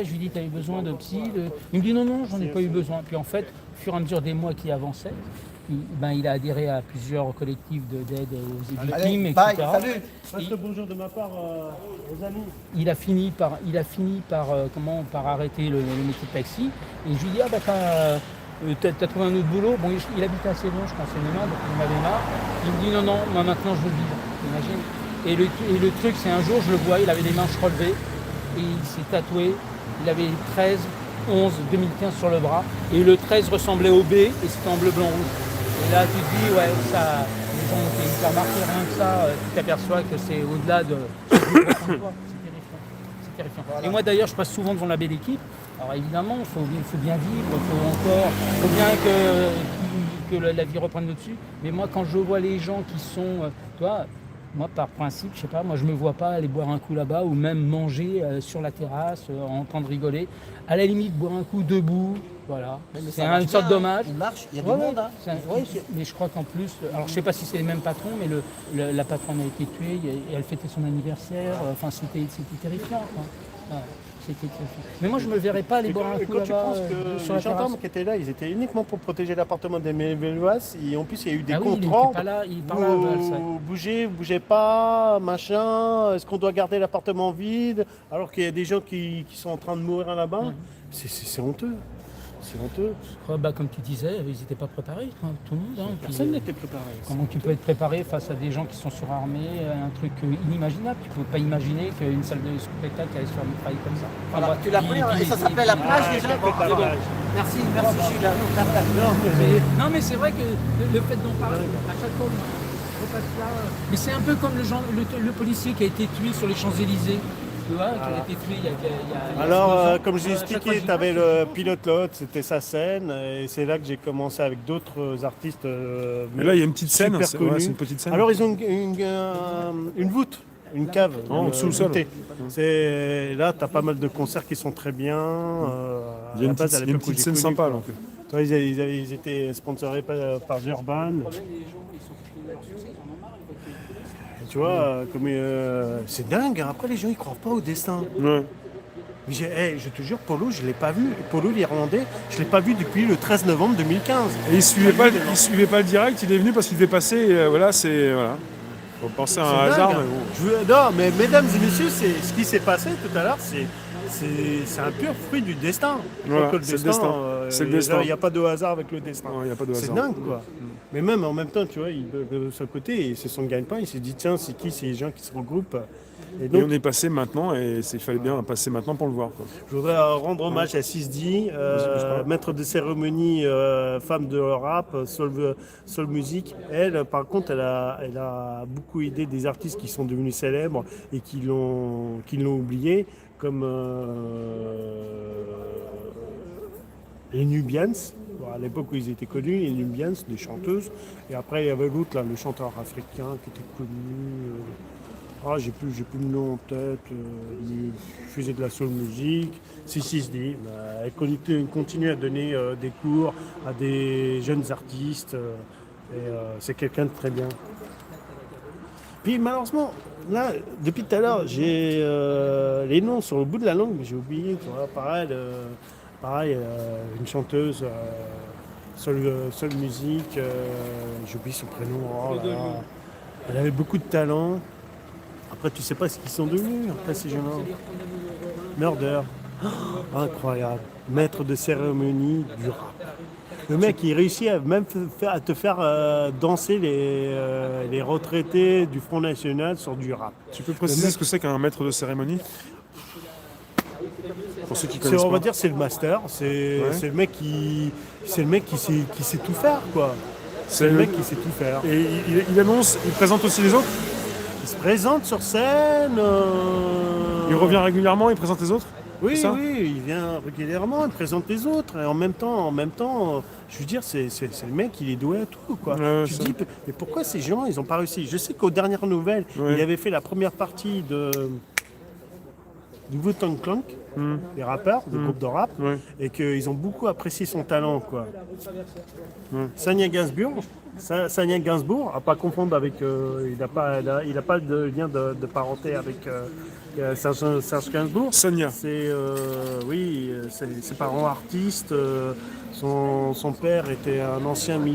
Je lui dis, t'as eu besoin de psy? Il me dit, non, non, j'en ai pas eu besoin. Puis en fait, au fur et à mesure des mois qui avançaient, il a adhéré à plusieurs collectifs d'aide aux victimes, Bye, etc. salut. Passe le bonjour de ma part aux amis. Il a fini par arrêter le métier de taxi. Et je lui dis, ah bah t'as trouvé un autre boulot? Bon, il habitait assez loin, je pense, donc il en avait marre. Il me dit, non, non, moi maintenant je veux vivre, t'imagines? Et le truc, c'est un jour, je le vois, il avait les manches relevées et il s'est tatoué. Il avait 13, 11, 2015 sur le bras. Et le 13 ressemblait au B et c'était en bleu, blanc, rouge. Et là, tu te dis, ouais, ça, les gens ont été hyper marqués, rien que ça, tu t'aperçois que c'est au-delà de c'est terrifiant. C'est terrifiant. Voilà. Et moi, d'ailleurs, je passe souvent devant la belle équipe. Alors évidemment, il faut bien vivre, il faut bien que la vie reprenne le dessus. Mais moi, quand je vois les gens qui sont, toi, moi, par principe, je sais pas, moi je me vois pas aller boire un coup là-bas ou même manger sur la terrasse en train de rigoler. À la limite, boire un coup debout, voilà. C'est une sorte d'hommage. Il marche, il y a du monde. Hein. Mais je crois qu'en plus, alors je sais pas si c'est les mêmes patrons, mais la patronne a été tuée et elle fêtait son anniversaire. Enfin, c'était terrifiant. Quoi. Ouais, c'était terrifiant. Mais moi, je me verrais pas aller boire un coup Quand tu là-bas penses que sur les la terrasse. gendarmes qui étaient là, ils étaient uniquement pour protéger l'appartement des Mévellois. Et en plus, il y a eu des Ah oui, il contrôles. était pas là, il parlait à Val, ça. Vous bougez pas, machin. Est-ce qu'on doit garder l'appartement vide alors qu'il y a des gens qui sont en train de mourir là-bas? C'est honteux. C'est honteux. Comme tu disais, ils n'étaient pas préparés, hein, tout le monde. Hein, Personne n'était préparé. Comment tu peux être préparé face à des gens qui sont surarmés, un truc inimaginable? Tu ne peux pas imaginer qu'une salle de spectacle allait se faire mitrailler comme ça. Enfin, Voilà, tu l'as pris, et ça s'appelle la plage déjà. Merci, Gilles. Non, mais c'est vrai que le fait d'en parler, à chaque fois, on repasse là. Mais c'est un peu comme le policier qui a été tué sur les Champs-Élysées. Tu vois, qui a été tué il y a Alors, 2 ans. comme j'ai expliqué, tu avais le pilote Lot, c'était sa scène, et c'est là que j'ai commencé avec d'autres artistes. Mais là, il y a une petite scène, super c'est connus. une petite scène. Alors, ils ont une voûte, une cave, sous-sol. Là, tu as pas mal de concerts qui sont très bien. Il y a une petite scène sympa. Donc. Ils étaient sponsorés par Urban. Tu vois, c'est dingue, hein. Après les gens ils croient pas au destin. Ouais. Je te jure, Polo, je l'ai pas vu. Polo l'Irlandais, je l'ai pas vu depuis le 13 novembre 2015. Et il suivait pas le direct, il est venu parce qu'il devait passer. Voilà. Faut penser à un hasard. Dingue, Mais bon. Non, mais mesdames et messieurs, c'est ce qui s'est passé tout à l'heure, c'est un pur fruit du destin. Voilà, Le c'est le destin. C'est le destin. Il n'y a pas de hasard avec le destin. Non, il y a pas de C'est hasard. dingue, quoi. Mais même en même temps, tu vois, de son côté, c'est son gagne-pain. Il s'est dit, tiens, c'est qui ces gens qui se regroupent? Et Et donc, on est passé maintenant, et il fallait bien passer maintenant pour le voir. Quoi. je voudrais rendre hommage à Sisdi, maître de cérémonie, femme de rap, soul music. Elle, par contre, elle a beaucoup aidé des artistes qui sont devenus célèbres et qui l'ont oublié, comme les Nubians. Bon, à l'époque où ils étaient connus, les Nubians, des chanteuses. Et après, il y avait l'autre, là, le chanteur africain qui était connu. J'ai plus le nom en tête. Il faisait de la soul music. Sisdi. Elle continue à donner des cours à des jeunes artistes. C'est quelqu'un de très bien. Puis malheureusement, là, depuis tout à l'heure, j'ai les noms sur le bout de la langue, mais j'ai oublié. Tu vois, pareil, une chanteuse, soul music, j'ai oublié son prénom. Oh là là. Elle avait beaucoup de talent. Après, tu sais pas ce qu'ils sont devenus, après ces gens-là. Murder. Oh, incroyable. Maître de cérémonie du rap. Le mec, il réussit à même à te faire danser les retraités du Front National sur du rap. Tu peux préciser ce que c'est qu'un maître de cérémonie? Pour ceux qui connaissent On va pas. dire c'est le master, c'est le mec qui sait tout faire, quoi. C'est le mec qui sait tout faire. Et il annonce, il présente aussi les autres? Il se présente sur scène. Il revient régulièrement, il présente les autres? Oui, C'est ça? oui, il vient régulièrement, il présente les autres. Et en même temps, je veux dire, c'est le mec, il est doué à tout, quoi. Tu te dis, mais pourquoi ces gens, ils n'ont pas réussi? Je sais qu'aux dernières nouvelles, il avait fait la première partie du Wu-Tang Clan, des rappeurs, des groupes de rap, et qu'ils ont beaucoup apprécié son talent, quoi. Sanya Gainsbourg, à pas confondre avec, il n'a pas de lien de parenté avec Il y a Serge Gainsbourg. Sonia. Oui, ses parents artistes. Son père était un ancien militaire.